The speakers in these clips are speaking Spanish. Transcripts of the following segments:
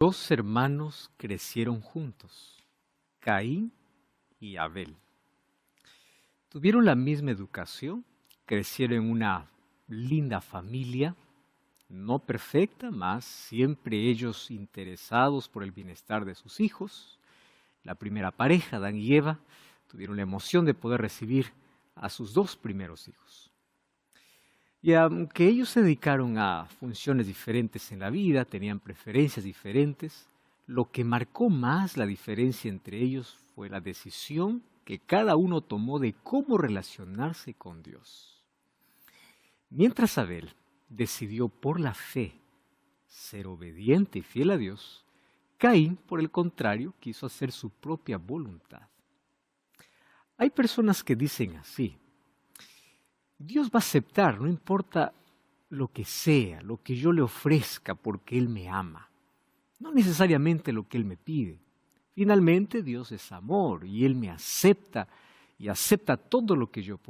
Dos hermanos crecieron juntos, Caín y Abel. Tuvieron la misma educación, crecieron en una linda familia, no perfecta, mas siempre ellos interesados por el bienestar de sus hijos. La primera pareja, Adán y Eva, tuvieron la emoción de poder recibir a sus dos primeros hijos. Y aunque ellos se dedicaron a funciones diferentes en la vida, tenían preferencias diferentes, lo que marcó más la diferencia entre ellos fue la decisión que cada uno tomó de cómo relacionarse con Dios. Mientras Abel decidió por la fe ser obediente y fiel a Dios, Caín, por el contrario, quiso hacer su propia voluntad. Hay personas que dicen así: Dios va a aceptar, no importa lo que sea, lo que yo le ofrezca, porque Él me ama. No necesariamente lo que Él me pide. Finalmente Dios es amor y Él me acepta y acepta todo lo que yo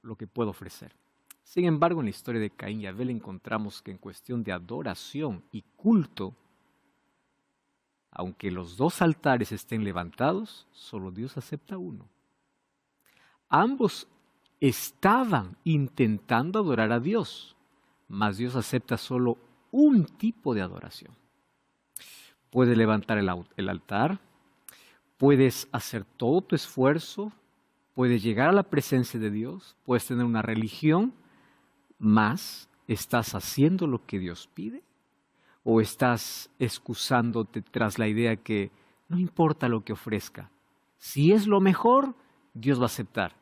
lo que puedo ofrecer. Sin embargo, en la historia de Caín y Abel encontramos que en cuestión de adoración y culto, aunque los dos altares estén levantados, solo Dios acepta uno. Ambos estaban intentando adorar a Dios, mas Dios acepta solo un tipo de adoración. Puedes levantar el altar, puedes hacer todo tu esfuerzo, puedes llegar a la presencia de Dios, puedes tener una religión, mas ¿estás haciendo lo que Dios pide? ¿O estás excusándote tras la idea que no importa lo que ofrezca? Si es lo mejor, Dios va a aceptar.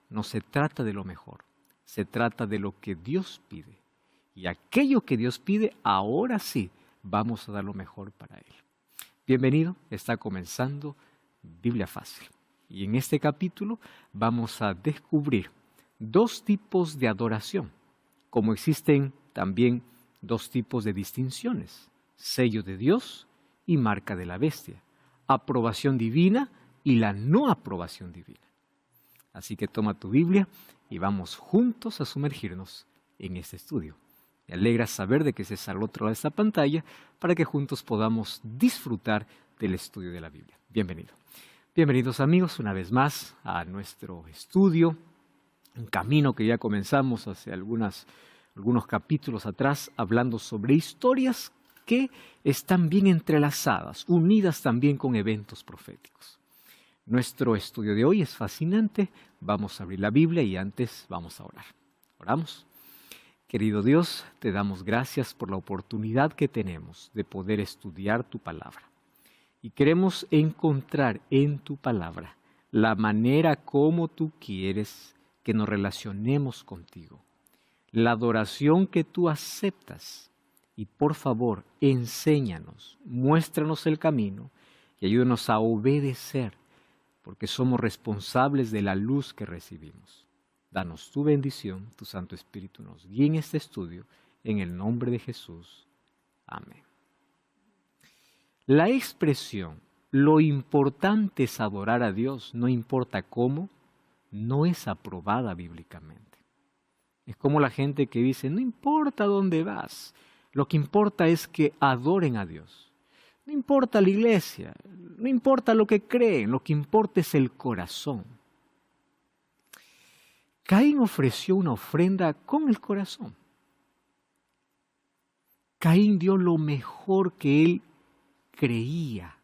No se trata de lo mejor, se trata de lo que Dios pide. Y aquello que Dios pide, ahora sí, vamos a dar lo mejor para Él. Bienvenido, está comenzando Biblia Fácil. Y en este capítulo vamos a descubrir dos tipos de adoración, como existen también dos tipos de distinciones: sello de Dios y marca de la bestia, aprobación divina y la no aprobación divina. Así que toma tu Biblia y vamos juntos a sumergirnos en este estudio. Me alegra saber de que estés al otro lado de esta pantalla para que juntos podamos disfrutar del estudio de la Biblia. Bienvenido. Bienvenidos amigos una vez más a nuestro estudio, un camino que ya comenzamos hace algunos capítulos atrás, hablando sobre historias que están bien entrelazadas, unidas también con eventos proféticos. Nuestro estudio de hoy es fascinante. Vamos a abrir la Biblia y antes vamos a orar. Oramos. Querido Dios, te damos gracias por la oportunidad que tenemos de poder estudiar tu palabra. Y queremos encontrar en tu palabra la manera como tú quieres que nos relacionemos contigo, la adoración que tú aceptas. Y por favor, enséñanos, muéstranos el camino y ayúdanos a obedecer, porque somos responsables de la luz que recibimos. Danos tu bendición, tu Santo Espíritu nos guíe en este estudio, en el nombre de Jesús. Amén. La expresión, lo importante es adorar a Dios, no importa cómo, no es aprobada bíblicamente. Es como la gente que dice, no importa dónde vas, lo que importa es que adoren a Dios. No importa la iglesia, no importa lo que creen, lo que importa es el corazón. Caín ofreció una ofrenda con el corazón. Caín dio lo mejor que él creía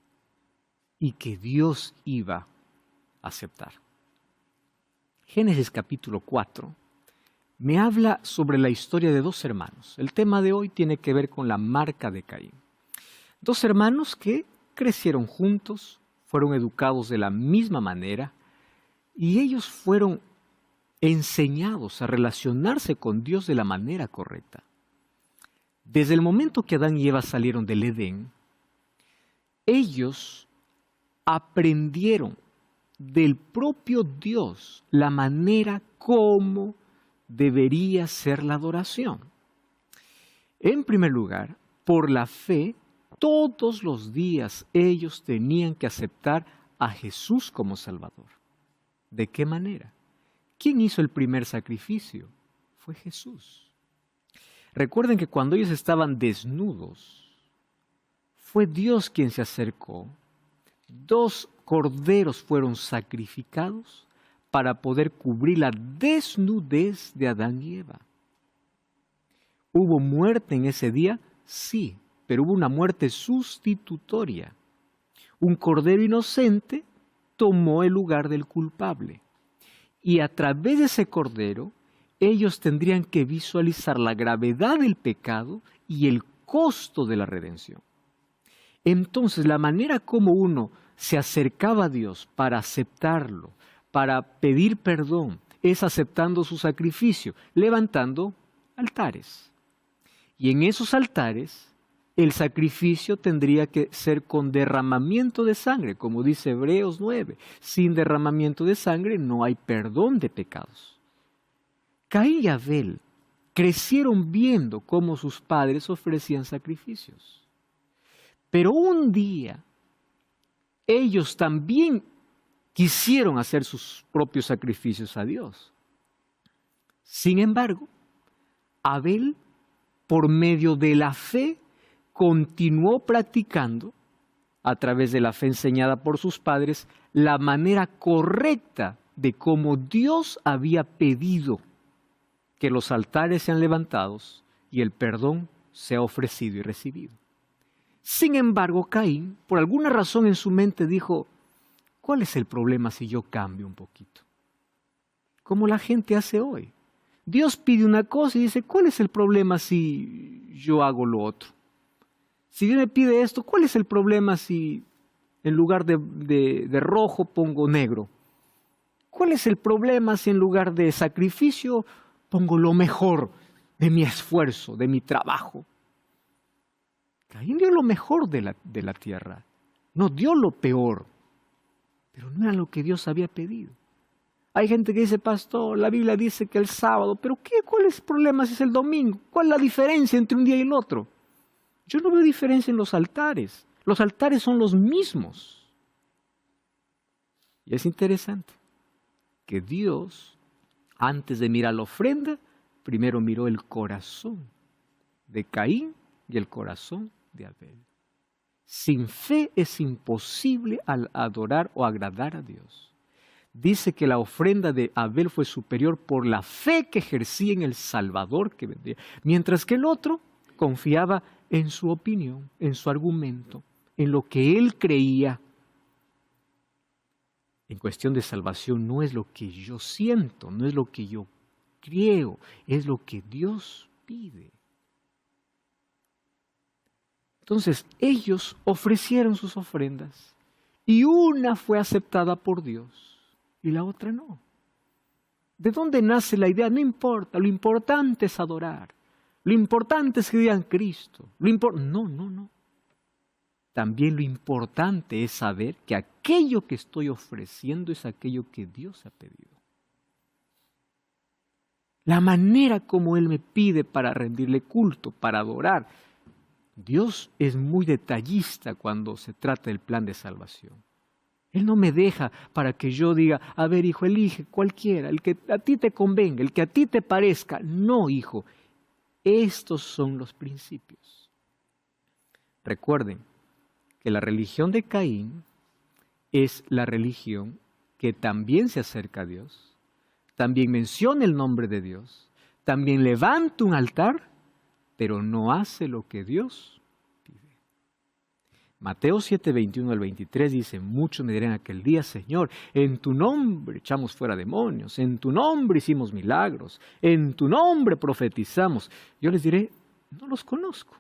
y que Dios iba a aceptar. Génesis capítulo 4 me habla sobre la historia de dos hermanos. El tema de hoy tiene que ver con la marca de Caín. Dos hermanos que crecieron juntos, fueron educados de la misma manera y ellos fueron enseñados a relacionarse con Dios de la manera correcta. Desde el momento que Adán y Eva salieron del Edén, ellos aprendieron del propio Dios la manera como debería ser la adoración. En primer lugar, por la fe, todos los días ellos tenían que aceptar a Jesús como Salvador. ¿De qué manera? ¿Quién hizo el primer sacrificio? Fue Jesús. Recuerden que cuando ellos estaban desnudos, Fue Dios quien se acercó. 2 corderos fueron sacrificados para poder cubrir la desnudez de Adán y Eva. ¿Hubo muerte en ese día? Sí, pero hubo una muerte sustitutoria. Un cordero inocente tomó el lugar del culpable. Y a través de ese cordero, ellos tendrían que visualizar la gravedad del pecado y el costo de la redención. Entonces, la manera como uno se acercaba a Dios para aceptarlo, para pedir perdón, es aceptando su sacrificio, levantando altares. Y en esos altares, el sacrificio tendría que ser con derramamiento de sangre, como dice Hebreos 9. Sin derramamiento de sangre no hay perdón de pecados. Caín y Abel crecieron viendo cómo sus padres ofrecían sacrificios. Pero un día, ellos también quisieron hacer sus propios sacrificios a Dios. Sin embargo, Abel, por medio de la fe, continuó practicando, a través de la fe enseñada por sus padres, la manera correcta de cómo Dios había pedido que los altares sean levantados y el perdón sea ofrecido y recibido. Sin embargo, Caín, por alguna razón en su mente dijo, ¿cuál es el problema si yo cambio un poquito? Como la gente hace hoy. Dios pide una cosa y dice, ¿cuál es el problema si yo hago lo otro? Si Dios me pide esto, ¿cuál es el problema si en lugar de rojo pongo negro? ¿Cuál es el problema si en lugar de sacrificio pongo lo mejor de mi esfuerzo, de mi trabajo? Caín dio lo mejor de la tierra, no dio lo peor, pero no era lo que Dios había pedido. Hay gente que dice, pastor, la Biblia dice que el sábado, pero ¿cuál es el problema si es el domingo? ¿Cuál es la diferencia entre un día y el otro? Yo no veo diferencia en los altares. Los altares son los mismos. Y es interesante que Dios, antes de mirar la ofrenda, primero miró el corazón de Caín y el corazón de Abel. Sin fe es imposible adorar o agradar a Dios. Dice que la ofrenda de Abel fue superior por la fe que ejercía en el Salvador que vendría, mientras que el otro confiaba en su opinión, en su argumento, en lo que él creía. En cuestión de salvación no es lo que yo siento, no es lo que yo creo, es lo que Dios pide. Entonces ellos ofrecieron sus ofrendas y una fue aceptada por Dios y la otra no. ¿De dónde nace la idea? No importa, lo importante es adorar. Lo importante es que digan Cristo. No. También lo importante es saber que aquello que estoy ofreciendo es aquello que Dios ha pedido. La manera como Él me pide para rendirle culto, para adorar. Dios es muy detallista cuando se trata del plan de salvación. Él no me deja para que yo diga, a ver hijo, elige cualquiera, el que a ti te convenga, el que a ti te parezca. No, hijo. Estos son los principios. Recuerden que la religión de Caín es la religión que también se acerca a Dios, también menciona el nombre de Dios, también levanta un altar, pero no hace lo que Dios pide. Mateo 7, 21 al 23 dice, muchos me dirán aquel día, Señor, en tu nombre echamos fuera demonios, en tu nombre hicimos milagros, en tu nombre profetizamos. Yo les diré, no los conozco.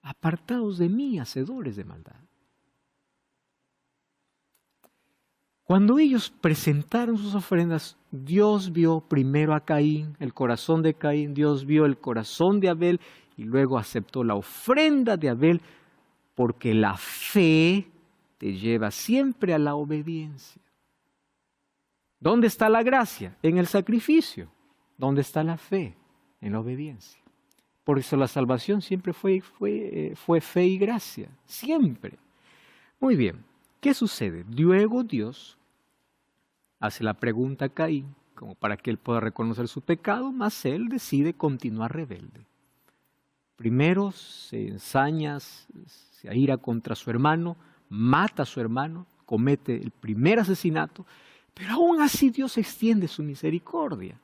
Apartados de mí, hacedores de maldad. Cuando ellos presentaron sus ofrendas, Dios vio primero a Caín, el corazón de Caín, Dios vio el corazón de Abel y luego aceptó la ofrenda de Abel, porque la fe te lleva siempre a la obediencia. ¿Dónde está la gracia? En el sacrificio. ¿Dónde está la fe? En la obediencia. Por eso la salvación siempre fue fe y gracia. Siempre. Muy bien. ¿Qué sucede? Luego Dios hace la pregunta a Caín, como para que él pueda reconocer su pecado, mas él decide continuar rebelde. Primero se ensaña, se aira contra su hermano, mata a su hermano, comete el primer asesinato, pero aún así Dios extiende su misericordia.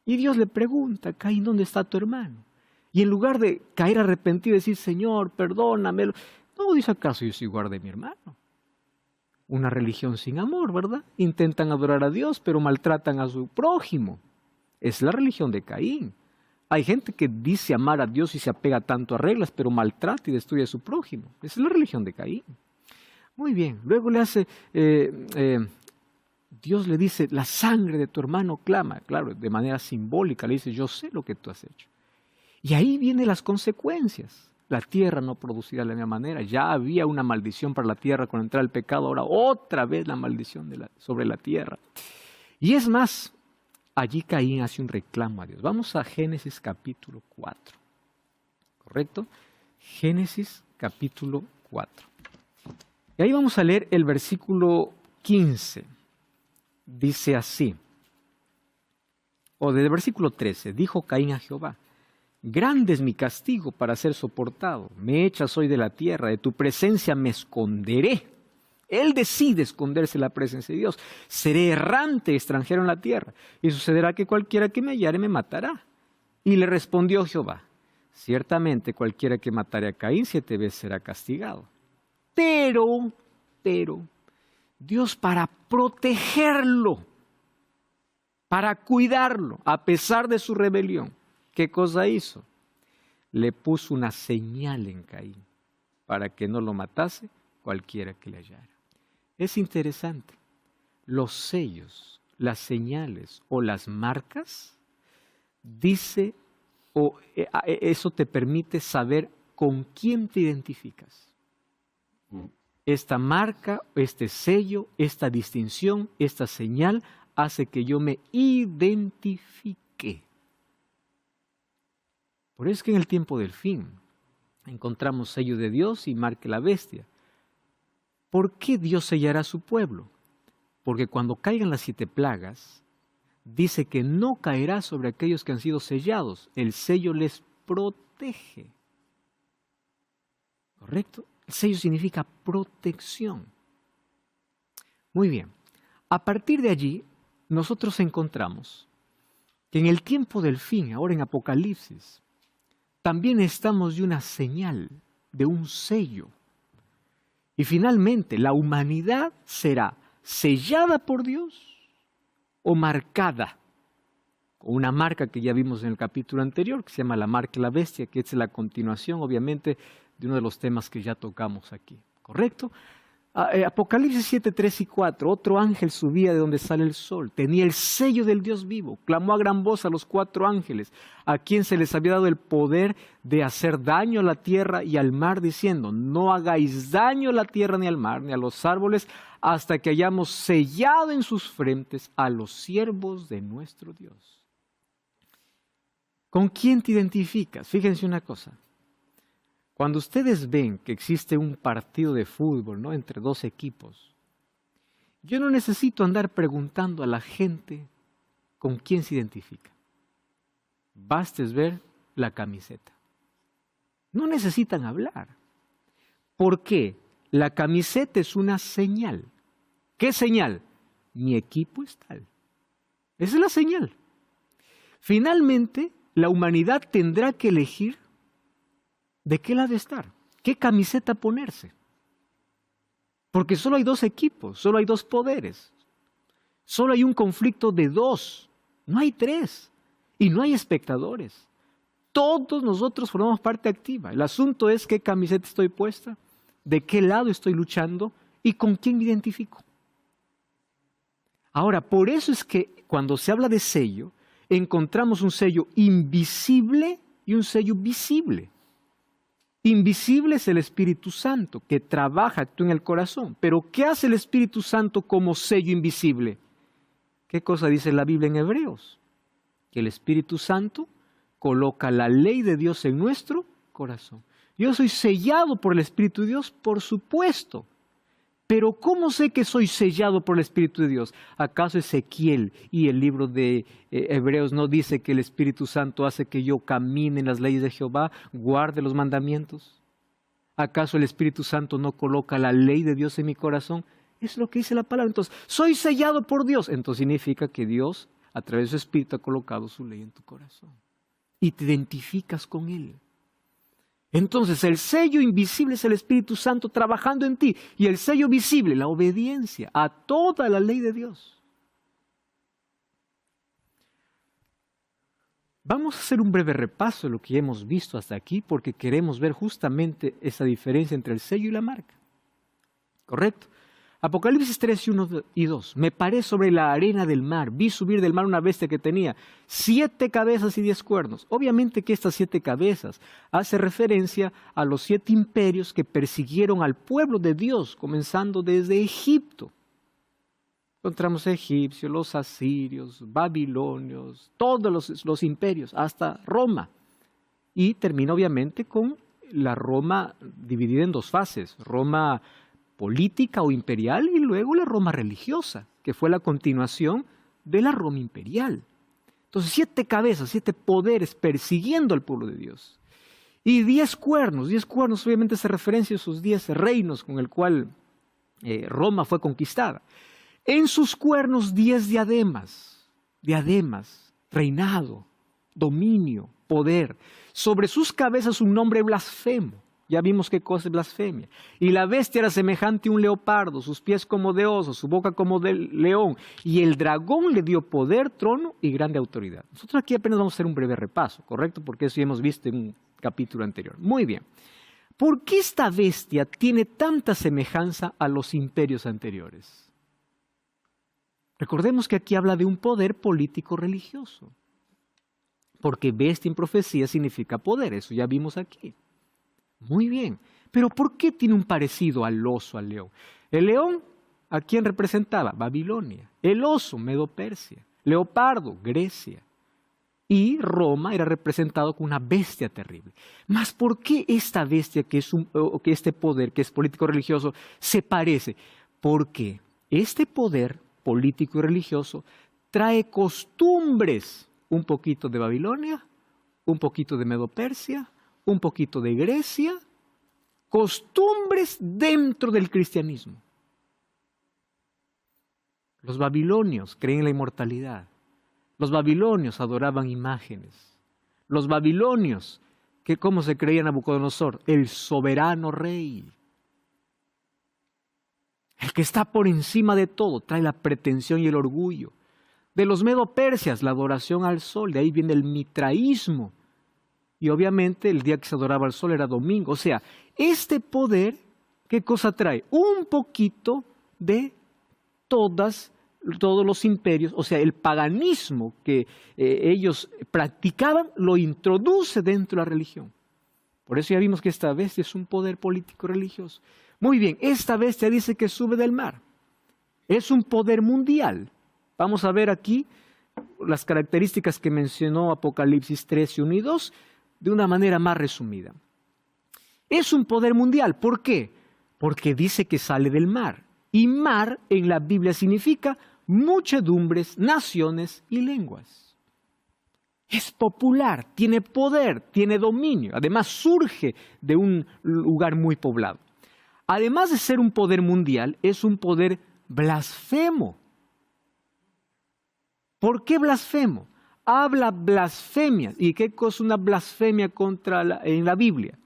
Y Dios le pregunta, Caín, ¿dónde está tu hermano? Y en lugar de caer arrepentido y decir, Señor, perdóname, no, dice, ¿acaso yo soy guarda de mi hermano? Una religión sin amor, ¿verdad? Intentan adorar a Dios, pero maltratan a su prójimo. Es la religión de Caín. Hay gente que dice amar a Dios y se apega tanto a reglas, pero maltrata y destruye a su prójimo. Esa es la religión de Caín. Muy bien, luego le hace, Dios le dice, la sangre de tu hermano clama. Claro, de manera simbólica le dice, yo sé lo que tú has hecho. Y ahí vienen las consecuencias. La tierra no producirá de la misma manera. Ya había una maldición para la tierra con entrar el pecado, ahora otra vez la maldición sobre la tierra. Y es más, allí Caín hace un reclamo a Dios. Vamos a Génesis capítulo 4. ¿Correcto? Génesis capítulo 4. Y ahí vamos a leer el versículo 15. Dice así, o del versículo 13, dijo Caín a Jehová, grande es mi castigo para ser soportado, me echas hoy de la tierra, de tu presencia me esconderé. Él decide esconderse de la presencia de Dios, seré errante, extranjero en la tierra, y sucederá que cualquiera que me hallare me matará. Y le respondió Jehová, ciertamente cualquiera que matare a Caín 7 veces será castigado. Pero, Dios para protegerlo, para cuidarlo, a pesar de su rebelión, ¿qué cosa hizo? Le puso una señal en Caín, para que no lo matase cualquiera que le hallara. Es interesante, los sellos, las señales o las marcas, dice, eso te permite saber con quién te identificas. Esta marca, este sello, esta distinción, esta señal hace que yo me identifique. Por eso es que en el tiempo del fin encontramos sello de Dios y marca la bestia. ¿Por qué Dios sellará a su pueblo? Porque cuando caigan las 7 plagas, dice que no caerá sobre aquellos que han sido sellados. El sello les protege. ¿Correcto? El sello significa protección. Muy bien. A partir de allí, nosotros encontramos que en el tiempo del fin, ahora en Apocalipsis, también estamos de una señal, de un sello. Y finalmente, la humanidad será sellada por Dios o marcada. Una marca que ya vimos en el capítulo anterior, que se llama la marca de la bestia, que es la continuación, obviamente, de uno de los temas que ya tocamos aquí. ¿Correcto? Apocalipsis 7, 3 y 4, otro ángel subía de donde sale el sol, tenía el sello del Dios vivo, clamó a gran voz a los 4 ángeles, a quien se les había dado el poder de hacer daño a la tierra y al mar, diciendo, no hagáis daño a la tierra ni al mar, ni a los árboles, hasta que hayamos sellado en sus frentes a los siervos de nuestro Dios. ¿Con quién te identificas? Fíjense una cosa. Cuando ustedes ven que existe un partido de fútbol, ¿no?, entre 2 equipos, yo no necesito andar preguntando a la gente con quién se identifica. Basta ver la camiseta. No necesitan hablar. ¿Por qué? La camiseta es una señal. ¿Qué señal? Mi equipo es tal. Esa es la señal. Finalmente, la humanidad tendrá que elegir ¿de qué lado estar? ¿Qué camiseta ponerse? Porque solo hay 2 equipos, solo hay 2 poderes. Solo hay un conflicto de 2, no hay 3. Y no hay espectadores. Todos nosotros formamos parte activa. El asunto es qué camiseta estoy puesta, de qué lado estoy luchando y con quién me identifico. Ahora, por eso es que cuando se habla de sello, encontramos un sello invisible y un sello visible. Invisible es el Espíritu Santo, que trabaja, actúa en el corazón. Pero ¿qué hace el Espíritu Santo como sello invisible? ¿Qué cosa dice la Biblia en Hebreos? Que el Espíritu Santo coloca la ley de Dios en nuestro corazón. Yo soy sellado por el Espíritu de Dios, por supuesto. Pero ¿cómo sé que soy sellado por el Espíritu de Dios? ¿Acaso Ezequiel y el libro de Hebreos no dice que el Espíritu Santo hace que yo camine en las leyes de Jehová, guarde los mandamientos? ¿Acaso el Espíritu Santo no coloca la ley de Dios en mi corazón? Es lo que dice la palabra. Entonces, soy sellado por Dios. Entonces significa que Dios, a través de su Espíritu, ha colocado su ley en tu corazón. Y te identificas con Él. Entonces, el sello invisible es el Espíritu Santo trabajando en ti. Y el sello visible, la obediencia a toda la ley de Dios. Vamos a hacer un breve repaso de lo que hemos visto hasta aquí, porque queremos ver justamente esa diferencia entre el sello y la marca. ¿Correcto? Apocalipsis 3, 1 y 2. Me paré sobre la arena del mar, vi subir del mar una bestia que tenía 7 cabezas y 10 cuernos. Obviamente que estas 7 cabezas hace referencia a los 7 imperios que persiguieron al pueblo de Dios, comenzando desde Egipto. Encontramos egipcios, los asirios, babilonios, todos los imperios, hasta Roma. Y termina obviamente con la Roma dividida en 2 fases. Roma política o imperial y luego la Roma religiosa, que fue la continuación de la Roma imperial. Entonces 7 cabezas, 7 poderes persiguiendo al pueblo de Dios. Y 10 cuernos obviamente se referencia a esos 10 reinos con el cual Roma fue conquistada. En sus cuernos 10 diademas, reinado, dominio, poder. Sobre sus cabezas un nombre blasfemo. Ya vimos qué cosa es blasfemia. Y la bestia era semejante a un leopardo, sus pies como de oso, su boca como de león. Y el dragón le dio poder, trono y grande autoridad. Nosotros aquí apenas vamos a hacer un breve repaso, ¿correcto? Porque eso ya hemos visto en un capítulo anterior. Muy bien. ¿Por qué esta bestia tiene tanta semejanza a los imperios anteriores? Recordemos que aquí habla de un poder político religioso. Porque bestia en profecía significa poder, eso ya vimos aquí. Muy bien, pero ¿por qué tiene un parecido al oso, al león? El león, ¿a quién representaba? Babilonia. El oso, Medo-Persia. Leopardo, Grecia. Y Roma era representado con una bestia terrible. Mas ¿por qué esta bestia, que este poder que es político-religioso, se parece? Porque este poder político y religioso trae costumbres, un poquito de Babilonia, un poquito de Medo-Persia, un poquito de Grecia, costumbres dentro del cristianismo. Los babilonios creen en la inmortalidad. Los babilonios adoraban imágenes. Los babilonios, ¿cómo se creía Nabucodonosor? El soberano rey. El que está por encima de todo, trae la pretensión y el orgullo. De los medo-persias, la adoración al sol, de ahí viene el mitraísmo. Y obviamente el día que se adoraba al sol era domingo. O sea, este poder, ¿qué cosa trae? Un poquito de todos los imperios, o sea, el paganismo que ellos practicaban, lo introduce dentro de la religión. Por eso ya vimos que esta bestia es un poder político religioso. Muy bien, esta bestia dice que sube del mar. Es un poder mundial. Vamos a ver aquí las características que mencionó Apocalipsis 13, 1 y 2 de una manera más resumida. Es un poder mundial. ¿Por qué? Porque dice que sale del mar. Y mar en la Biblia significa muchedumbres, naciones y lenguas. Es popular, tiene poder, tiene dominio. Además surge de un lugar muy poblado. Además de ser un poder mundial, es un poder blasfemo. ¿Por qué blasfemo? Habla blasfemias. ¿Y qué cosa es una blasfemia en la Biblia?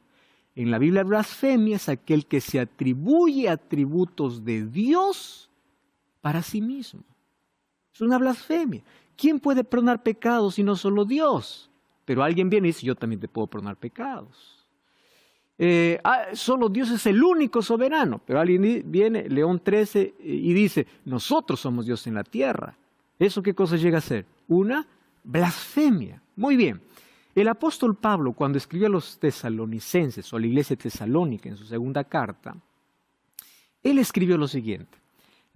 En la Biblia blasfemia es aquel que se atribuye atributos de Dios para sí mismo. Es una blasfemia. ¿Quién puede perdonar pecados si no solo Dios? Pero alguien viene y dice, yo también te puedo perdonar pecados. Solo Dios es el único soberano. Pero alguien viene, León 13, y dice, nosotros somos Dios en la tierra. ¿Eso qué cosa llega a ser? Una blasfemia. Muy bien. El apóstol Pablo, cuando escribió a los tesalonicenses o a la iglesia tesalónica en su segunda carta, él escribió lo siguiente: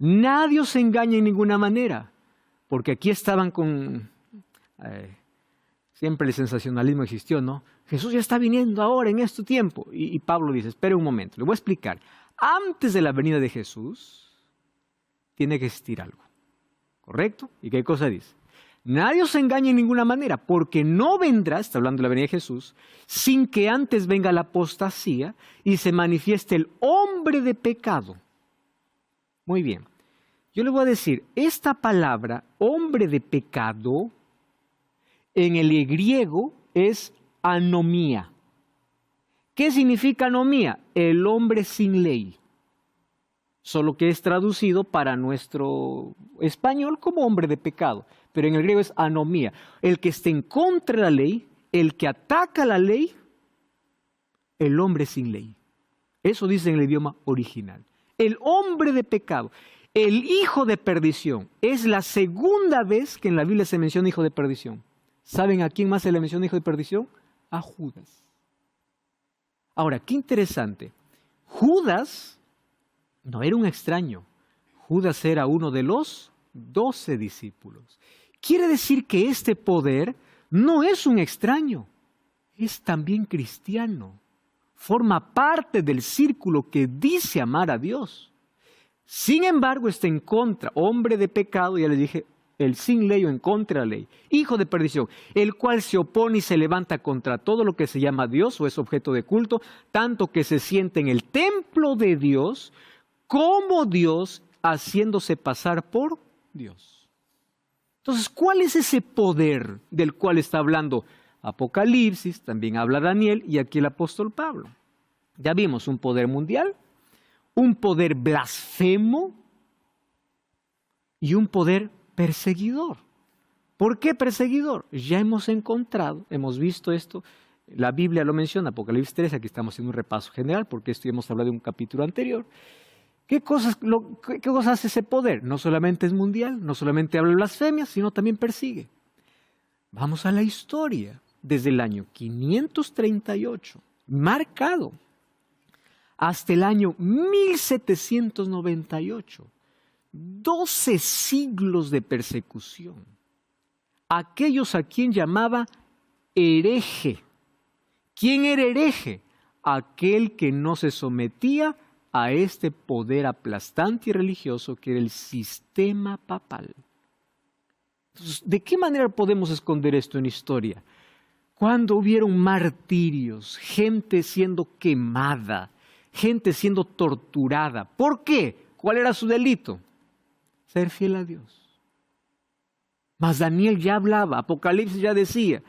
nadie os engaña en ninguna manera, porque aquí estaban con... siempre el sensacionalismo existió, ¿no? Jesús ya está viniendo ahora en este tiempo. Y Pablo dice, espere un momento, le voy a explicar. antes de la venida de Jesús, tiene que existir algo. ¿Correcto? ¿Y qué cosa dice? Nadie os engañe en ninguna manera, porque no vendrá, está hablando de la venida de Jesús, sin que antes venga la apostasía y se manifieste el hombre de pecado. Muy bien. Yo le voy a decir, esta palabra, hombre de pecado, en el griego es anomía. ¿Qué significa anomía? El hombre sin ley. Solo que es traducido para nuestro español como hombre de pecado. Pero en el griego es anomía. El que esté en contra de la ley, el que ataca la ley, el hombre sin ley. Eso dice en el idioma original. El hombre de pecado. El hijo de perdición. Es la segunda vez que en la Biblia se menciona hijo de perdición. ¿Saben a quién más se le menciona hijo de perdición? A Judas. Ahora, qué interesante. Judas no era un extraño. Judas era uno de los 12 discípulos. Quiere decir que este poder no es un extraño. Es también cristiano. Forma parte del círculo que dice amar a Dios. Sin embargo, está en contra, hombre de pecado, ya les dije, el sin ley o en contra de la ley, hijo de perdición, el cual se opone y se levanta contra todo lo que se llama Dios o es objeto de culto, tanto que se siente en el templo de Dios como Dios, haciéndose pasar por Dios. Entonces, ¿cuál es ese poder del cual está hablando Apocalipsis? También habla Daniel y aquí el apóstol Pablo. Ya vimos un poder mundial, un poder blasfemo y un poder perseguidor. ¿Por qué perseguidor? Ya hemos encontrado, hemos visto esto, la Biblia lo menciona, Apocalipsis 3, aquí estamos haciendo un repaso general porque esto hemos hablado de un capítulo anterior. ¿Qué cosas hace ese poder? No solamente es mundial, no solamente habla de blasfemia, sino también persigue. Vamos a la historia, desde el año 538, marcado, hasta el año 1798, 12 siglos de persecución. Aquellos a quien llamaba hereje. ¿Quién era hereje? Aquel que no se sometía a este poder aplastante y religioso que era el sistema papal. Entonces, ¿de qué manera podemos esconder esto en historia? Cuando hubieron martirios, gente siendo quemada, gente siendo torturada. ¿Por qué? ¿Cuál era su delito? Ser fiel a Dios. Mas Daniel ya hablaba, Apocalipsis ya decía.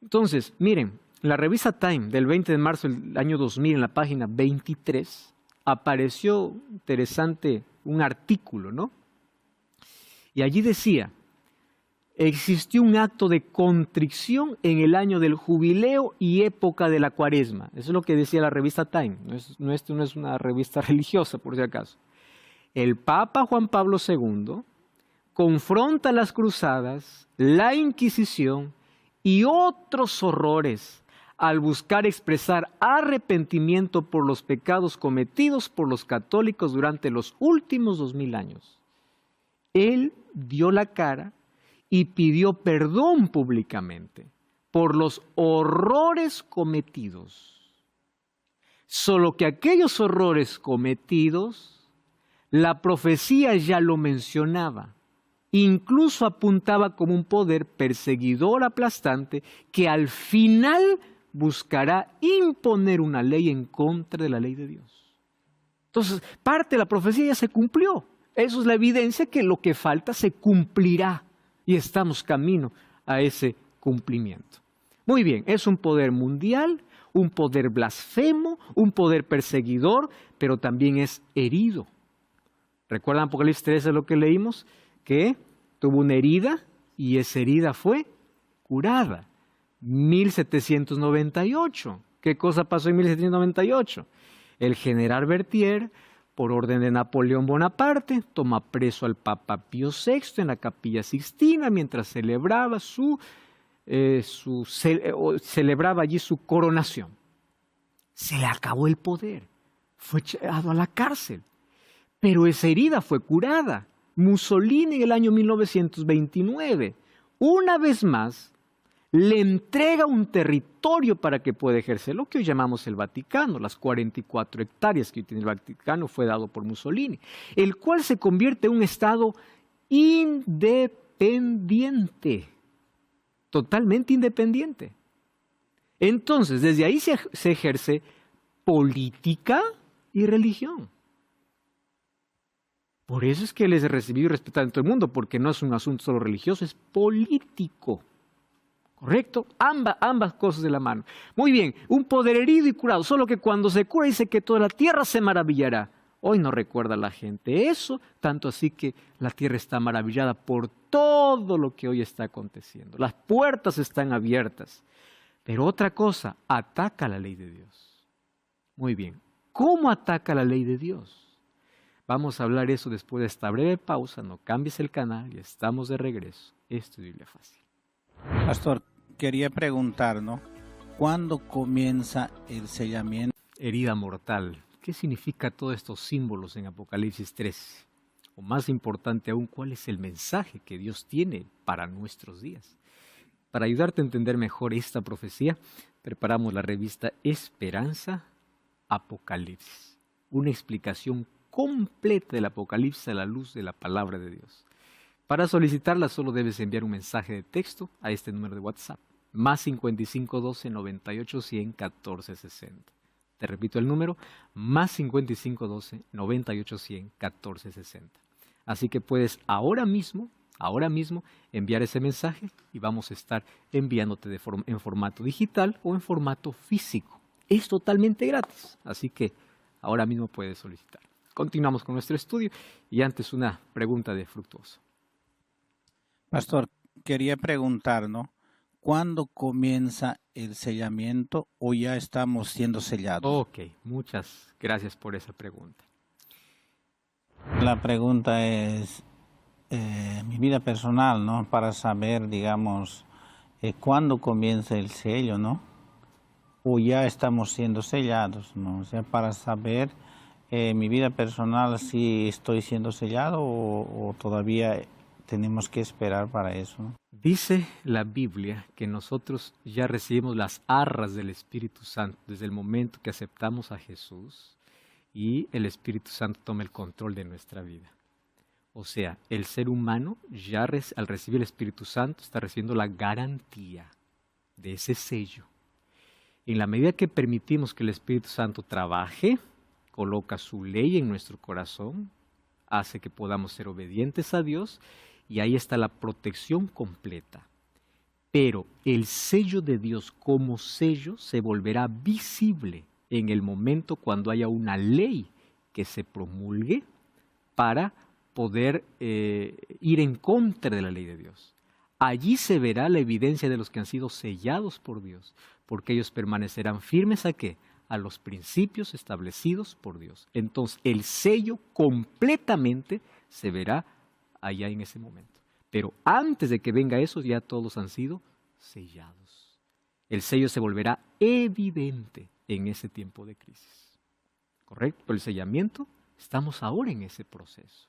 Entonces, miren, la revista Time del 20 de marzo del año 2000, en la página 23, apareció interesante un artículo, ¿no? Y allí decía, existió un acto de contrición en el año del jubileo y época de la cuaresma. Eso es lo que decía la revista Time. Esto no es una revista religiosa, por si acaso. El Papa Juan Pablo II confronta las cruzadas, la Inquisición y otros horrores al buscar expresar arrepentimiento por los pecados cometidos por los católicos durante los últimos 2000 años. Él dio la cara y pidió perdón públicamente por los horrores cometidos. Solo que aquellos horrores cometidos, la profecía ya lo mencionaba. Incluso apuntaba como un poder perseguidor aplastante que al final buscará imponer una ley en contra de la ley de Dios. Entonces, parte de la profecía ya se cumplió. Eso es la evidencia que lo que falta se cumplirá y estamos camino a ese cumplimiento. Muy bien, es un poder mundial, un poder blasfemo, un poder perseguidor, pero también es herido. ¿Recuerdan Apocalipsis 13 lo que leímos? Que tuvo una herida y esa herida fue curada. 1798. ¿Qué cosa pasó en 1798? El general Berthier, por orden de Napoleón Bonaparte, toma preso al Papa Pío VI en la Capilla Sixtina mientras celebraba celebraba allí su coronación. Se le acabó el poder, fue echado a la cárcel, pero esa herida fue curada. Mussolini en el año 1929, una vez más, le entrega un territorio para que pueda ejercer lo que hoy llamamos el Vaticano, las 44 hectáreas que hoy tiene el Vaticano fue dado por Mussolini, el cual se convierte en un Estado independiente, totalmente independiente. Entonces, desde ahí se ejerce política y religión. Por eso es que él es recibido y respetado en todo el mundo, porque no es un asunto solo religioso, es político. ¿Correcto? Ambas cosas de la mano. Muy bien, un poder herido y curado, solo que cuando se cura dice que toda la tierra se maravillará. Hoy no recuerda la gente eso, tanto así que la tierra está maravillada por todo lo que hoy está aconteciendo. Las puertas están abiertas. Pero otra cosa, ataca la ley de Dios. Muy bien, ¿cómo ataca la ley de Dios? Vamos a hablar eso después de esta breve pausa, no cambies el canal y estamos de regreso. Esto es Biblia Fácil. Pastor, quería preguntar, ¿no? ¿Cuándo comienza el sellamiento? Herida mortal. ¿Qué significa todos estos símbolos en Apocalipsis 3? O más importante aún, ¿cuál es el mensaje que Dios tiene para nuestros días? Para ayudarte a entender mejor esta profecía, preparamos la revista Esperanza Apocalipsis. Una explicación completa del Apocalipsis a la luz de la palabra de Dios. Para solicitarla solo debes enviar un mensaje de texto a este número de WhatsApp, más 5512 98 100 14 60. Te repito el número, más 5512 98 100 14 60. Así que puedes ahora mismo enviar ese mensaje y vamos a estar enviándote en formato digital o en formato físico. Es totalmente gratis, así que ahora mismo puedes solicitar. Continuamos con nuestro estudio y antes una pregunta de Fructuoso. Pastor, quería preguntar, ¿no? ¿Cuándo comienza el sellamiento o ya estamos siendo sellados? Ok, muchas gracias por esa pregunta. La pregunta es mi vida personal, ¿no? Para saber, digamos, cuándo comienza el sello, ¿no? O ya estamos siendo sellados, ¿no? O sea, para saber mi vida personal si estoy siendo sellado o todavía tenemos que esperar para eso, ¿no? Dice la Biblia que nosotros ya recibimos las arras del Espíritu Santo desde el momento que aceptamos a Jesús y el Espíritu Santo toma el control de nuestra vida. O sea, el ser humano ya al recibir el Espíritu Santo está recibiendo la garantía de ese sello. En la medida que permitimos que el Espíritu Santo trabaje, coloca su ley en nuestro corazón, hace que podamos ser obedientes a Dios y ahí está la protección completa. Pero el sello de Dios como sello se volverá visible en el momento cuando haya una ley que se promulgue para poder ir en contra de la ley de Dios. Allí se verá la evidencia de los que han sido sellados por Dios, porque ellos permanecerán firmes ¿a qué? A los principios establecidos por Dios. Entonces el sello completamente se verá allá en ese momento. Pero antes de que venga eso, ya todos han sido sellados. El sello se volverá evidente en ese tiempo de crisis. ¿Correcto? El sellamiento, estamos ahora en ese proceso.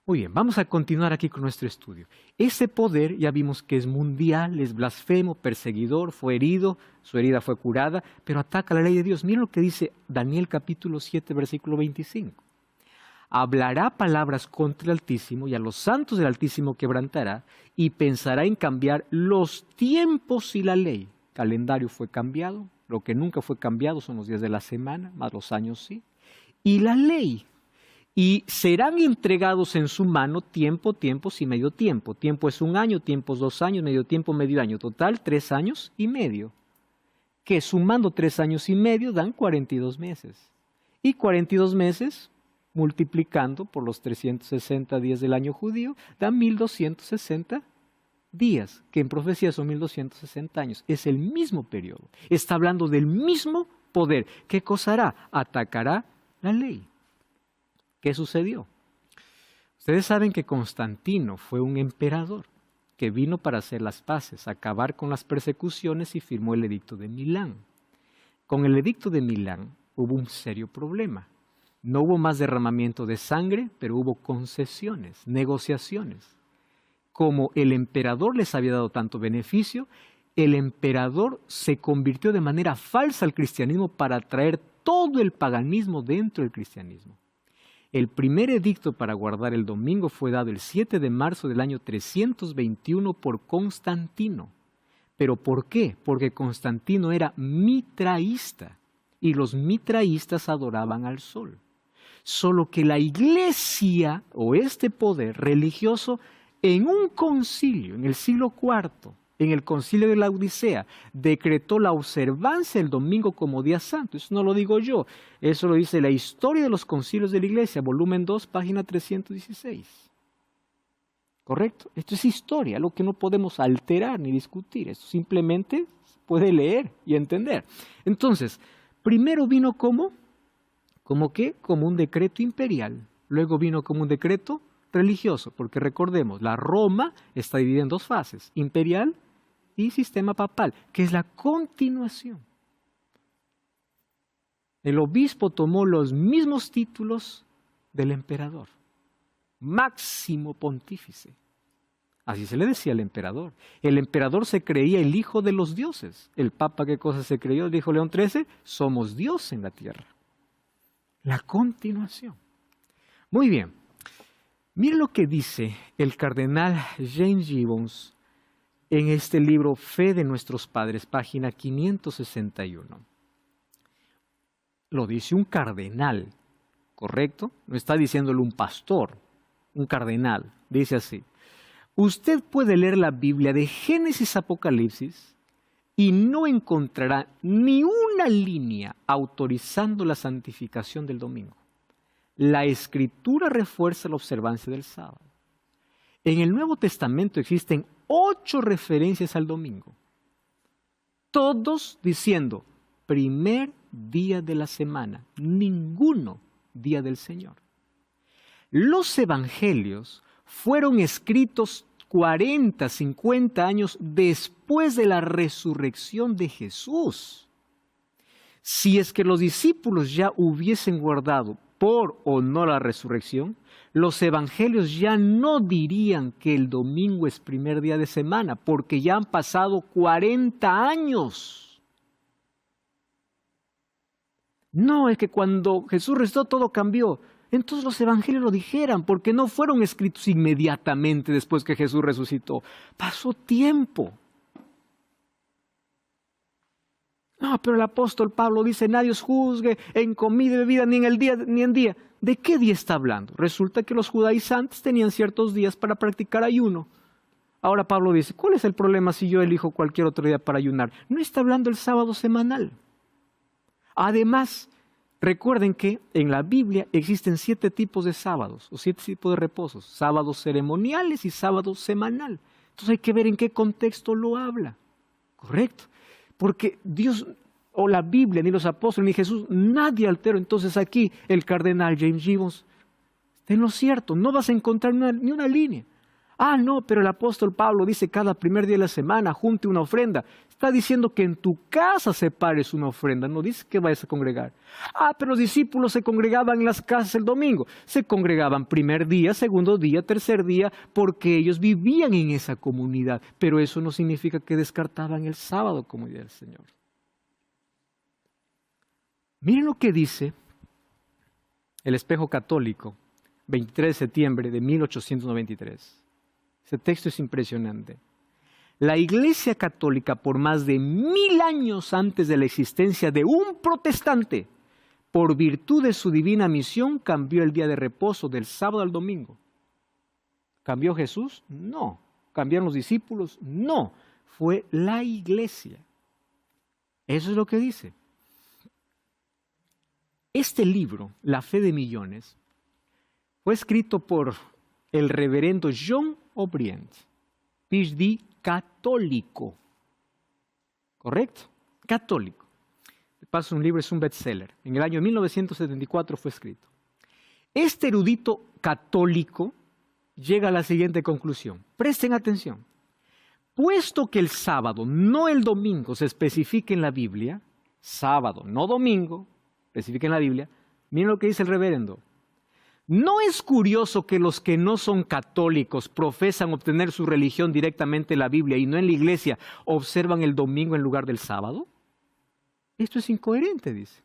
Muy bien, vamos a continuar aquí con nuestro estudio. Ese poder ya vimos que es mundial, es blasfemo, perseguidor, fue herido, su herida fue curada, pero ataca la ley de Dios. Miren lo que dice Daniel capítulo 7, versículo 25. Hablará palabras contra el Altísimo y a los santos del Altísimo quebrantará y pensará en cambiar los tiempos y la ley. Calendario fue cambiado, lo que nunca fue cambiado son los días de la semana, más los años sí. Y la ley. Y serán entregados en su mano tiempo, tiempos y medio tiempo. Tiempo es 1 año, tiempo es 2 años, medio tiempo, medio año. Total, 3 años y medio. Que sumando 3 años y medio dan 42 meses. Y 42 meses, multiplicando por los 360 días del año judío, dan 1260 días, que en profecía son 1260 años. Es el mismo periodo. Está hablando del mismo poder. ¿Qué cosa hará? Atacará la ley. ¿Qué sucedió? Ustedes saben que Constantino fue un emperador que vino para hacer las paces, acabar con las persecuciones y firmó el edicto de Milán. Con el edicto de Milán hubo un serio problema. No hubo más derramamiento de sangre, pero hubo concesiones, negociaciones. como el emperador les había dado tanto beneficio, el emperador se convirtió de manera falsa al cristianismo para traer todo el paganismo dentro del cristianismo. El primer edicto para guardar el domingo fue dado el 7 de marzo del año 321 por Constantino. ¿Pero por qué? Porque Constantino era mitraísta y los mitraístas adoraban al sol. Solo que la iglesia o este poder religioso en un concilio en el siglo IV, en el concilio de la Odisea, decretó la observancia del domingo como día santo. Eso no lo digo yo, eso lo dice la Historia de los Concilios de la Iglesia, volumen 2, página 316. ¿Correcto? Esto es historia, lo que no podemos alterar ni discutir. Esto simplemente puede leer y entender. Entonces, primero vino como qué? Como un decreto imperial. Luego vino como un decreto religioso, porque recordemos, la Roma está dividida en dos fases, imperial y sistema papal, que es la continuación. El obispo tomó los mismos títulos del emperador, máximo pontífice. Así se le decía al emperador. El emperador se creía el hijo de los dioses. El papa, ¿qué cosa se creyó? Dijo León XIII, somos Dios en la tierra. La continuación. Muy bien. Miren lo que dice el cardenal James Gibbons en este libro Fe de nuestros padres, página 561. Lo dice un cardenal, ¿correcto? No está diciéndolo un pastor, un cardenal. Dice así: usted puede leer la Biblia de Génesis a Apocalipsis y no encontrará ni una línea autorizando la santificación del domingo. La Escritura refuerza la observancia del sábado. En el Nuevo Testamento existen 8 referencias al domingo, todos diciendo primer día de la semana, ninguno día del Señor. Los evangelios fueron escritos 40, 50 años después de la resurrección de Jesús. Si es que los discípulos ya hubiesen guardado por o no la resurrección, los evangelios ya no dirían que el domingo es primer día de semana, porque ya han pasado 40 años. No, es que cuando Jesús resucitó todo cambió. Entonces los evangelios lo dijeran, porque no fueron escritos inmediatamente después que Jesús resucitó. Pasó tiempo. No, pero el apóstol Pablo dice, nadie os juzgue en comida y bebida, ni en el día ni en día. ¿De qué día está hablando? Resulta que los judaizantes tenían ciertos días para practicar ayuno. Ahora Pablo dice, ¿cuál es el problema si yo elijo cualquier otro día para ayunar? No está hablando el sábado semanal. Además, recuerden que en la Biblia existen 7 tipos de sábados, o 7 tipos de reposos. Sábados ceremoniales y sábado semanal. Entonces hay que ver en qué contexto lo habla. ¿Correcto? Porque Dios, o la Biblia, ni los apóstoles, ni Jesús, nadie alteró. Entonces aquí el cardenal James Gibbons está en lo cierto, no vas a encontrar ni una línea. Ah, no, pero el apóstol Pablo dice cada primer día de la semana, junte una ofrenda. Está diciendo que en tu casa separes una ofrenda, no dice que vayas a congregar. Ah, pero los discípulos se congregaban en las casas el domingo. Se congregaban primer día, segundo día, tercer día, porque ellos vivían en esa comunidad. Pero eso no significa que descartaban el sábado como día del Señor. Miren lo que dice el Espejo Católico, 23 de septiembre de 1893. Este texto es impresionante. La Iglesia Católica, por más de 1000 años antes de la existencia de un protestante, por virtud de su divina misión, cambió el día de reposo del sábado al domingo. ¿Cambió Jesús? No. ¿Cambiaron los discípulos? No. Fue la Iglesia. Eso es lo que dice. Este libro, La Fe de Millones, fue escrito por el reverendo John O'Brien, PhD católico. ¿Correcto? Católico. De paso, un libro es un bestseller. En el año 1974 fue escrito. Este erudito católico llega a la siguiente conclusión. Presten atención. Puesto que el sábado, no el domingo, se especifica en la Biblia, sábado, no domingo, especifica en la Biblia, miren lo que dice el reverendo. ¿No es curioso que los que no son católicos profesan obtener su religión directamente en la Biblia y no en la iglesia, observan el domingo en lugar del sábado? Esto es incoherente, dice.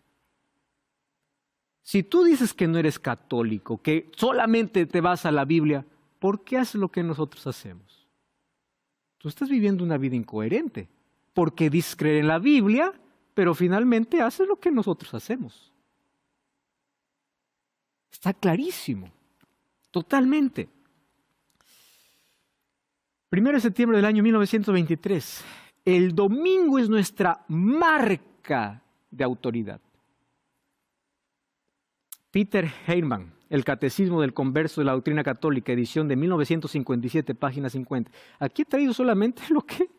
Si tú dices que no eres católico, que solamente te vas a la Biblia, ¿por qué haces lo que nosotros hacemos? Tú estás viviendo una vida incoherente, porque dices creer en la Biblia, pero finalmente haces lo que nosotros hacemos. Está clarísimo, totalmente. 1 de septiembre del año 1923. El domingo es nuestra marca de autoridad. Peter Heyman, El Catecismo del Converso de la Doctrina Católica, edición de 1957, página 50. Aquí he traído solamente lo que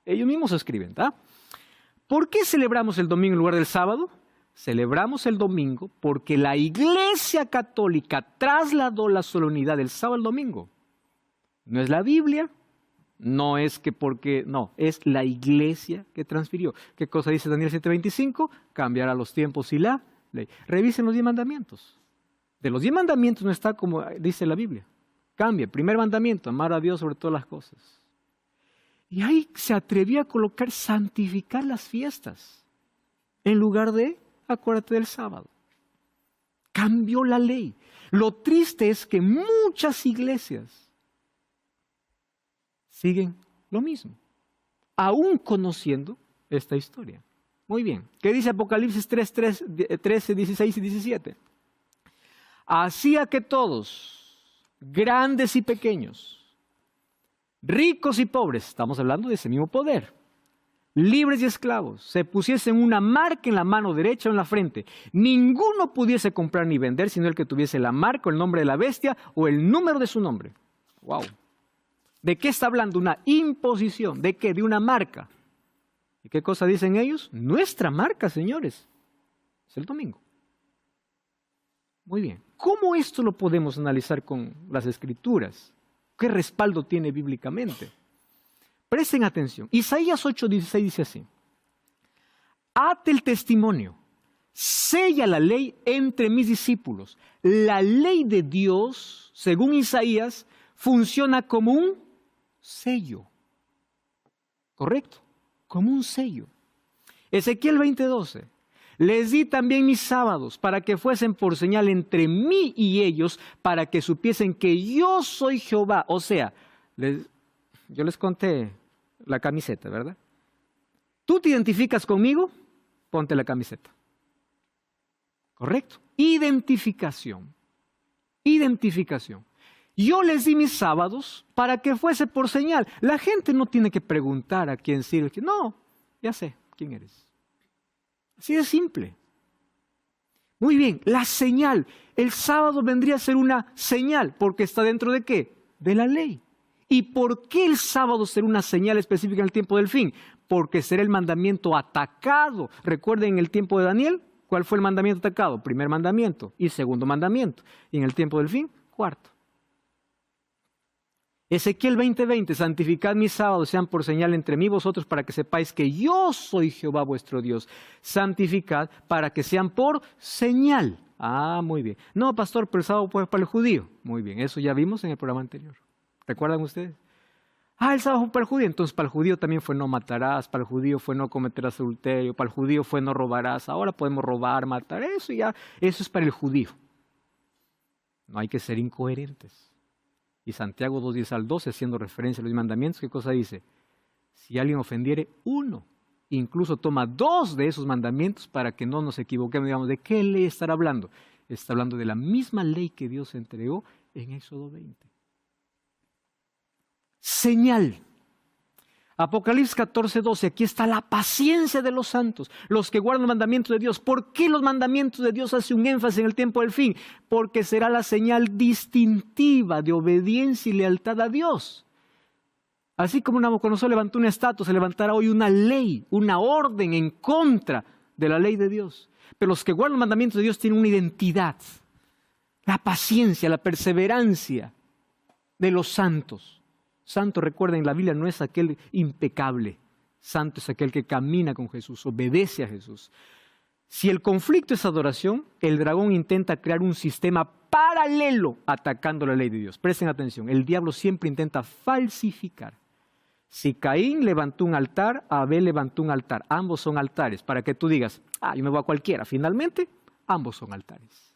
ellos mismos escriben, ¿tá? ¿Por qué celebramos el domingo en lugar del sábado? Celebramos el domingo porque la Iglesia Católica trasladó la solemnidad del sábado al domingo. No es la Biblia, no es que porque, no, es la Iglesia que transfirió. ¿Qué cosa dice Daniel 7:25? Cambiará los tiempos y la ley. Revisen los 10 mandamientos. De los 10 mandamientos no está como dice la Biblia. Cambia. Primer mandamiento, amar a Dios sobre todas las cosas. Y ahí se atrevió a colocar santificar las fiestas en lugar de acuérdate del sábado. Cambió la ley. Lo triste es que muchas iglesias siguen lo mismo, aún conociendo esta historia. Muy bien. ¿Qué dice Apocalipsis 13, 16 y 17? Hacía que todos, grandes y pequeños, ricos y pobres, estamos hablando de ese mismo poder, libres y esclavos, se pusiesen una marca en la mano derecha o en la frente. Ninguno pudiese comprar ni vender, sino el que tuviese la marca o el nombre de la bestia o el número de su nombre. ¡Wow! ¿De qué está hablando? Una imposición. ¿De qué? De una marca. ¿Y qué cosa dicen ellos? Nuestra marca, señores. Es el domingo. Muy bien. ¿Cómo esto lo podemos analizar con las Escrituras? ¿Qué respaldo tiene bíblicamente? Presten atención. Isaías 8:16 dice así. Ate el testimonio, sella la ley entre mis discípulos. La ley de Dios, según Isaías, funciona como un sello. ¿Correcto? Como un sello. Ezequiel 20:12. Les di también mis sábados para que fuesen por señal entre mí y ellos, para que supiesen que yo soy Jehová. O sea, yo les conté la camiseta, ¿verdad? ¿Tú te identificas conmigo? Ponte la camiseta. ¿Correcto? Identificación. Identificación. Yo les di mis sábados para que fuese por señal. La gente no tiene que preguntar a quién sirve. No, ya sé quién eres. Así de simple. Muy bien, la señal. El sábado vendría a ser una señal, porque está dentro de ¿qué? De la ley. ¿Y por qué el sábado será una señal específica en el tiempo del fin? Porque será el mandamiento atacado. Recuerden en el tiempo de Daniel, ¿cuál fue el mandamiento atacado? Primer mandamiento y segundo mandamiento. Y en el tiempo del fin, cuarto. Ezequiel 20:20, santificad mis sábados, sean por señal entre mí y vosotros, para que sepáis que yo soy Jehová vuestro Dios. Santificad para que sean por señal. Ah, muy bien. No, pastor, pero el sábado pues para el judío. Muy bien, eso ya vimos en el programa anterior. ¿Recuerdan ustedes? El sábado fue para el judío, entonces para el judío también fue no matarás, para el judío fue no cometerás adulterio, para el judío fue no robarás. Ahora podemos robar, matar, eso es para el judío. No hay que ser incoherentes. Y Santiago 2:10 al 12, haciendo referencia a los mandamientos, ¿qué cosa dice? Si alguien ofendiere uno, incluso toma 2 de esos mandamientos para que no nos equivoquemos, digamos, ¿de qué ley estará hablando? Está hablando de la misma ley que Dios entregó en Éxodo 20. Señal. Apocalipsis 14:12, aquí está la paciencia de los santos, los que guardan los mandamientos de Dios. ¿Por qué los mandamientos de Dios hacen un énfasis en el tiempo del fin? Porque será la señal distintiva de obediencia y lealtad a Dios. Así como Nabucodonosor levantó una estatua, se levantará hoy una ley, una orden en contra de la ley de Dios. Pero los que guardan los mandamientos de Dios tienen una identidad, la paciencia, la perseverancia de los santos. Santo, recuerden, la Biblia no es aquel impecable. Santo es aquel que camina con Jesús, obedece a Jesús. Si el conflicto es adoración, el dragón intenta crear un sistema paralelo atacando la ley de Dios. Presten atención, el diablo siempre intenta falsificar. Si Caín levantó un altar, Abel levantó un altar. Ambos son altares, para que tú digas, yo me voy a cualquiera. Finalmente, ambos son altares.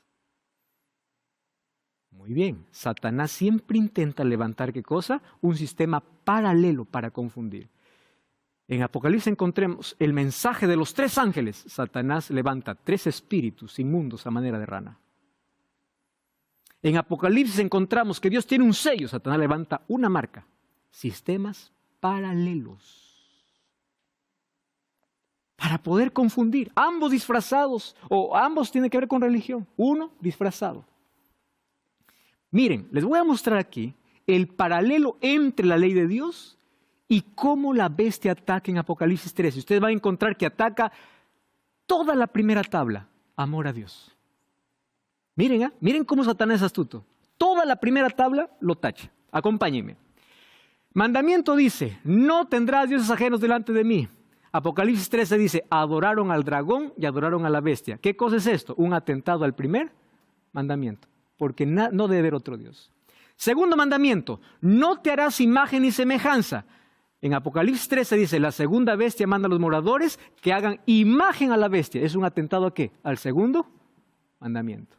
Muy bien, Satanás siempre intenta levantar, ¿qué cosa? Un sistema paralelo para confundir. En Apocalipsis encontremos el mensaje de los 3 ángeles. Satanás levanta 3 espíritus inmundos a manera de rana. En Apocalipsis encontramos que Dios tiene un sello. Satanás levanta una marca. Sistemas paralelos. Para poder confundir. Ambos disfrazados. O ambos tienen que ver con religión. Uno disfrazado. Miren, les voy a mostrar aquí el paralelo entre la ley de Dios y cómo la bestia ataca en Apocalipsis 13. Ustedes van a encontrar que ataca toda la primera tabla. Amor a Dios. Miren, miren cómo Satanás es astuto. Toda la primera tabla lo tacha. Acompáñenme. Mandamiento dice, no tendrás dioses ajenos delante de mí. Apocalipsis 13 dice, adoraron al dragón y adoraron a la bestia. ¿Qué cosa es esto? Un atentado al primer mandamiento. Porque no debe haber otro Dios. Segundo mandamiento, no te harás imagen ni semejanza. En Apocalipsis 13 dice, la segunda bestia manda a los moradores que hagan imagen a la bestia. ¿Es un atentado a qué? Al segundo mandamiento.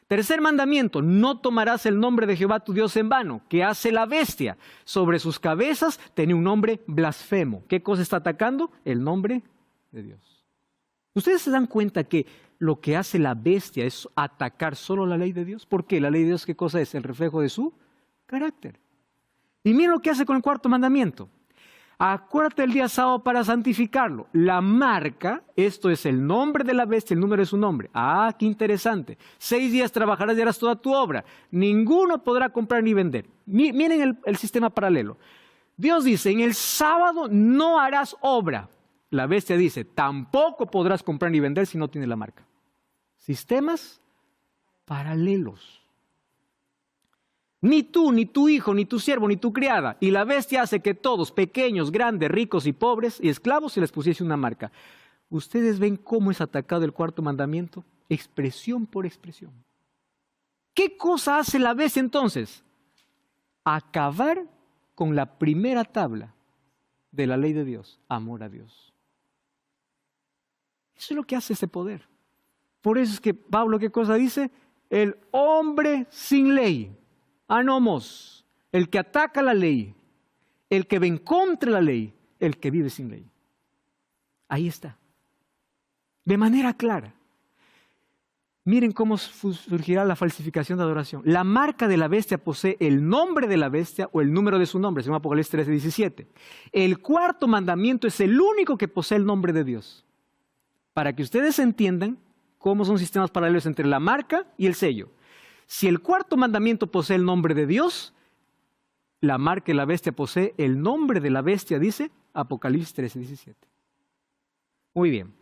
Tercer mandamiento, no tomarás el nombre de Jehová tu Dios en vano. ¿Qué hace la bestia? Sobre sus cabezas tenía un nombre blasfemo. ¿Qué cosa está atacando? El nombre de Dios. ¿Ustedes se dan cuenta que lo que hace la bestia es atacar solo la ley de Dios? ¿Por qué? La ley de Dios, ¿qué cosa es? El reflejo de su carácter. Y miren lo que hace con el cuarto mandamiento. Acuérdate el día sábado para santificarlo. La marca, esto es el nombre de la bestia, el número de su nombre. Qué interesante. 6 días trabajarás y harás toda tu obra. Ninguno podrá comprar ni vender. Miren el sistema paralelo. Dios dice, en el sábado no harás obra. La bestia dice, tampoco podrás comprar ni vender si no tiene la marca. Sistemas paralelos. Ni tú, ni tu hijo, ni tu siervo, ni tu criada. Y la bestia hace que todos, pequeños, grandes, ricos y pobres y esclavos, se les pusiese una marca. ¿Ustedes ven cómo es atacado el cuarto mandamiento? Expresión por expresión. ¿Qué cosa hace la bestia entonces? Acabar con la primera tabla de la ley de Dios, amor a Dios. Eso es lo que hace ese poder. Por eso es que Pablo, ¿qué cosa dice? El hombre sin ley. Anomos, el que ataca la ley, el que ven contra la ley, el que vive sin ley. Ahí está. De manera clara. Miren cómo surgirá la falsificación de adoración. La marca de la bestia posee el nombre de la bestia o el número de su nombre, según Apocalipsis 13, 17. El cuarto mandamiento es el único que posee el nombre de Dios. Para que ustedes entiendan cómo son sistemas paralelos entre la marca y el sello. Si el cuarto mandamiento posee el nombre de Dios, la marca de la bestia posee el nombre de la bestia, dice Apocalipsis 13, 17. Muy bien.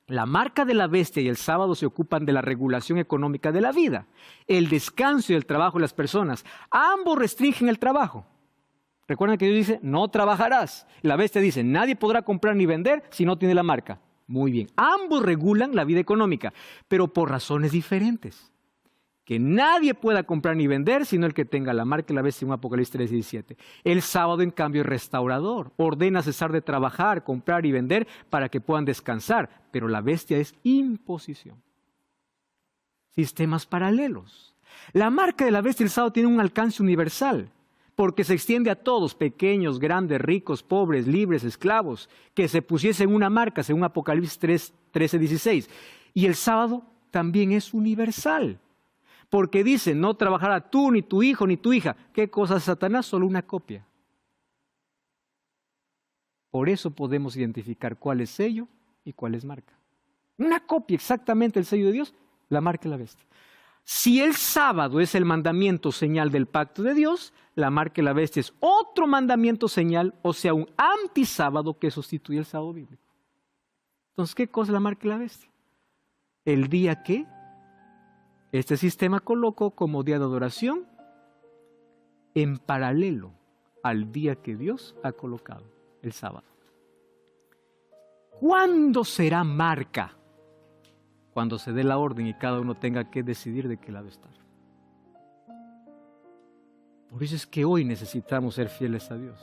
La marca de la bestia y el sábado se ocupan de la regulación económica de la vida, el descanso y el trabajo de las personas. Ambos restringen el trabajo. Recuerden que Dios dice, no trabajarás. La bestia dice, nadie podrá comprar ni vender si no tiene la marca. Muy bien. Ambos regulan la vida económica, pero por razones diferentes. Que nadie pueda comprar ni vender, sino el que tenga la marca de la bestia, en Apocalipsis 13, 17. El sábado, en cambio, es restaurador. Ordena cesar de trabajar, comprar y vender para que puedan descansar. Pero la bestia es imposición. Sistemas paralelos. La marca de la bestia el sábado tiene un alcance universal, porque se extiende a todos, pequeños, grandes, ricos, pobres, libres, esclavos, que se pusiesen una marca, según Apocalipsis 13, 16. Y el sábado también es universal. Porque dice, no trabajará tú, ni tu hijo, ni tu hija. ¿Qué cosa es Satanás? Solo una copia. Por eso podemos identificar cuál es sello y cuál es marca. Una copia exactamente del sello de Dios, la marca de la bestia. Si el sábado es el mandamiento señal del pacto de Dios, la marca de la bestia es otro mandamiento señal, o sea, un antisábado que sustituye el sábado bíblico. Entonces, ¿qué cosa es la marca de la bestia? El día que este sistema colocó como día de adoración en paralelo al día que Dios ha colocado, el sábado. ¿Cuándo será marca? cuando se dé la orden y cada uno tenga que decidir de qué lado estar. Por eso es que hoy necesitamos ser fieles a Dios.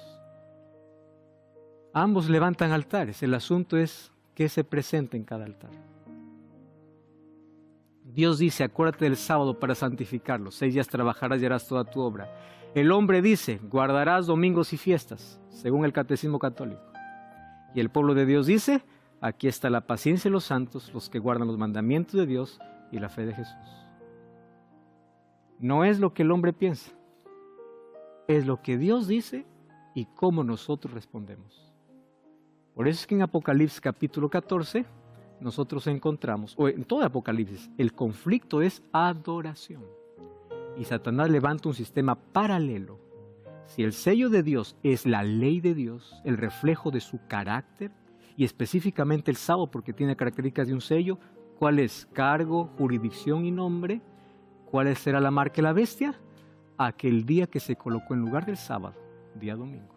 Ambos levantan altares, el asunto es qué se presenta en cada altar. Dios dice, acuérdate del sábado para santificarlo, 6 días trabajarás y harás toda tu obra. El hombre dice, guardarás domingos y fiestas, según el Catecismo Católico. Y el pueblo de Dios dice, aquí está la paciencia de los santos, los que guardan los mandamientos de Dios y la fe de Jesús. No es lo que el hombre piensa, es lo que Dios dice y cómo nosotros respondemos. Por eso es que en Apocalipsis capítulo 14, nosotros encontramos, o en todo Apocalipsis, el conflicto es adoración. Y Satanás levanta un sistema paralelo. Si el sello de Dios es la ley de Dios, el reflejo de su carácter, y específicamente el sábado porque tiene características de un sello, ¿cuál es? Cargo, jurisdicción y nombre. ¿Cuál será la marca de la bestia? Aquel día que se colocó en lugar del sábado, día domingo.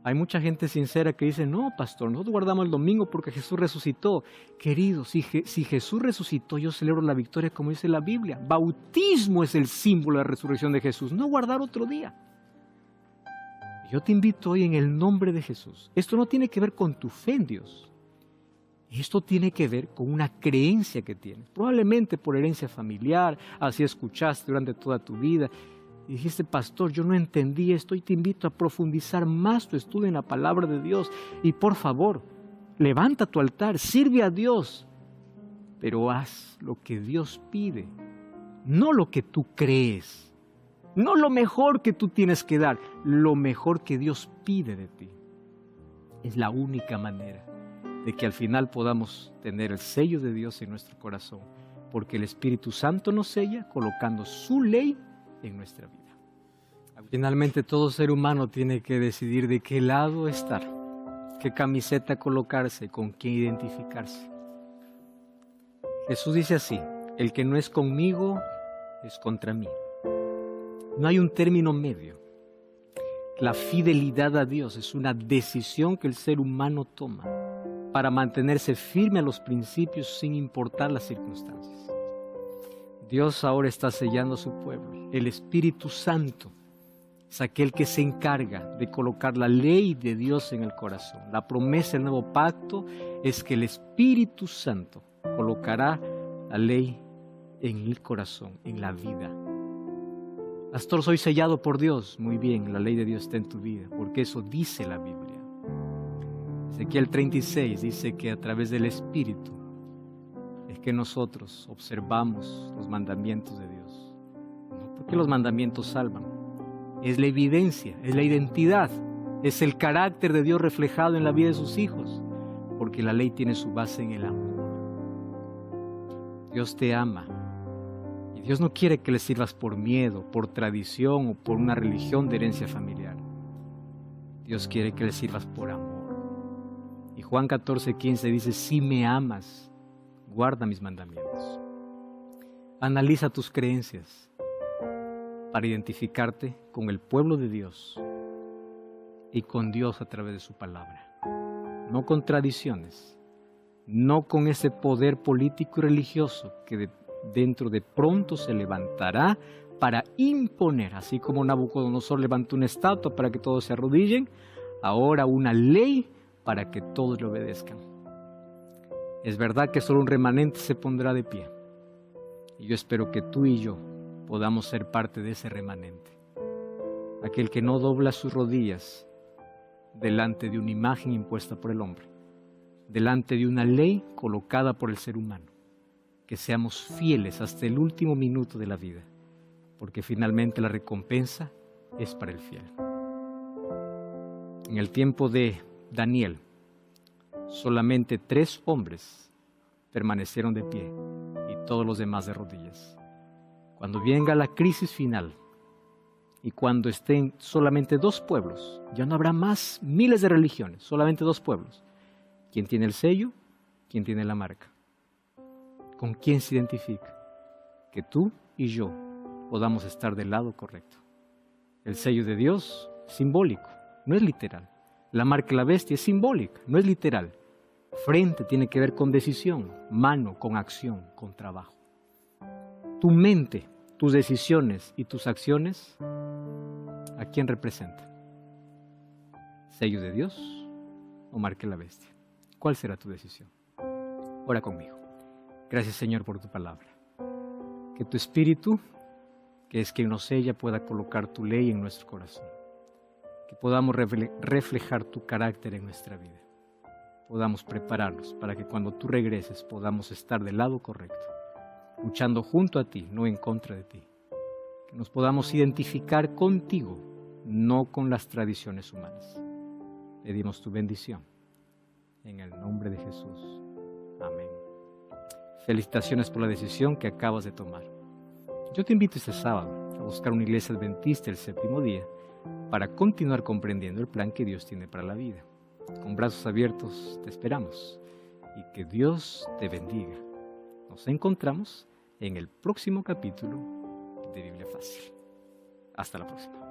Hay mucha gente sincera que dice, no, pastor, nosotros guardamos el domingo porque Jesús resucitó. Querido, si Jesús resucitó, yo celebro la victoria como dice la Biblia. Bautismo es el símbolo de la resurrección de Jesús, no guardar otro día. Yo te invito hoy en el nombre de Jesús. Esto no tiene que ver con tu fe en Dios. Esto tiene que ver con una creencia que tienes. Probablemente por herencia familiar, así escuchaste durante toda tu vida. Y dijiste, pastor, yo no entendí esto y te invito a profundizar más tu estudio en la palabra de Dios. Y por favor, levanta tu altar, sirve a Dios, pero haz lo que Dios pide, no lo que tú crees, no lo mejor que tú tienes que dar, lo mejor que Dios pide de ti. Es la única manera de que al final podamos tener el sello de Dios en nuestro corazón, porque el Espíritu Santo nos sella colocando su ley en nuestra vida. Finalmente todo ser humano tiene que decidir de qué lado estar, qué camiseta colocarse, con quién identificarse. Jesús dice así, el que no es conmigo es contra mí. No hay un término medio. La fidelidad a Dios es una decisión que el ser humano toma para mantenerse firme a los principios sin importar las circunstancias. Dios ahora está sellando a su pueblo. El Espíritu Santo es aquel que se encarga de colocar la ley de Dios en el corazón. La promesa del nuevo pacto es que el Espíritu Santo colocará la ley en el corazón, en la vida. Pastor, soy sellado por Dios. Muy bien, la ley de Dios está en tu vida, porque eso dice la Biblia. Ezequiel 36 dice que a través del Espíritu es que nosotros observamos los mandamientos de Dios. No porque los mandamientos salvan, es la evidencia, es la identidad, es el carácter de Dios reflejado en la vida de sus hijos, porque la ley tiene su base en el amor. Dios te ama y Dios no quiere que le sirvas por miedo, por tradición o por una religión de herencia familiar. Dios quiere que le sirvas por amor. Y Juan 14:15 dice, si me amas, guarda mis mandamientos. Analiza tus creencias para identificarte con el pueblo de Dios y con Dios a través de su palabra. No con tradiciones, no con ese poder político y religioso que dentro de pronto se levantará para imponer, así como Nabucodonosor levantó una estatua para que todos se arrodillen, ahora una ley para que todos le obedezcan. Es verdad que solo un remanente se pondrá de pie. Y yo espero que tú y yo podamos ser parte de ese remanente. Aquel que no dobla sus rodillas delante de una imagen impuesta por el hombre, delante de una ley colocada por el ser humano. Que seamos fieles hasta el último minuto de la vida, porque finalmente la recompensa es para el fiel. En el tiempo de Daniel, solamente 3 hombres permanecieron de pie y todos los demás de rodillas. Cuando venga la crisis final y cuando estén solamente 2 pueblos, ya no habrá más miles de religiones, solamente 2 pueblos. ¿Quién tiene el sello? ¿Quién tiene la marca? ¿Con quién se identifica? Que tú y yo podamos estar del lado correcto. El sello de Dios es simbólico, no es literal. La marca de la bestia es simbólica, no es literal. Frente tiene que ver con decisión, mano con acción, con trabajo. Tu mente, tus decisiones y tus acciones, ¿a quién representan? ¿Sello de Dios o marca la bestia? ¿Cuál será tu decisión? Ora conmigo. Gracias, Señor, por tu palabra. Que tu Espíritu, que es quien nos sella, pueda colocar tu ley en nuestro corazón. Que podamos reflejar tu carácter en nuestra vida. Podamos prepararnos para que cuando tú regreses podamos estar del lado correcto, luchando junto a ti, no en contra de ti. Que nos podamos identificar contigo, no con las tradiciones humanas. Pedimos tu bendición. En el nombre de Jesús. Amén. Felicitaciones por la decisión que acabas de tomar. Yo te invito este sábado a buscar una iglesia adventista el séptimo día para continuar comprendiendo el plan que Dios tiene para la vida. Con brazos abiertos te esperamos y que Dios te bendiga. Nos encontramos en el próximo capítulo de Biblia Fácil. Hasta la próxima.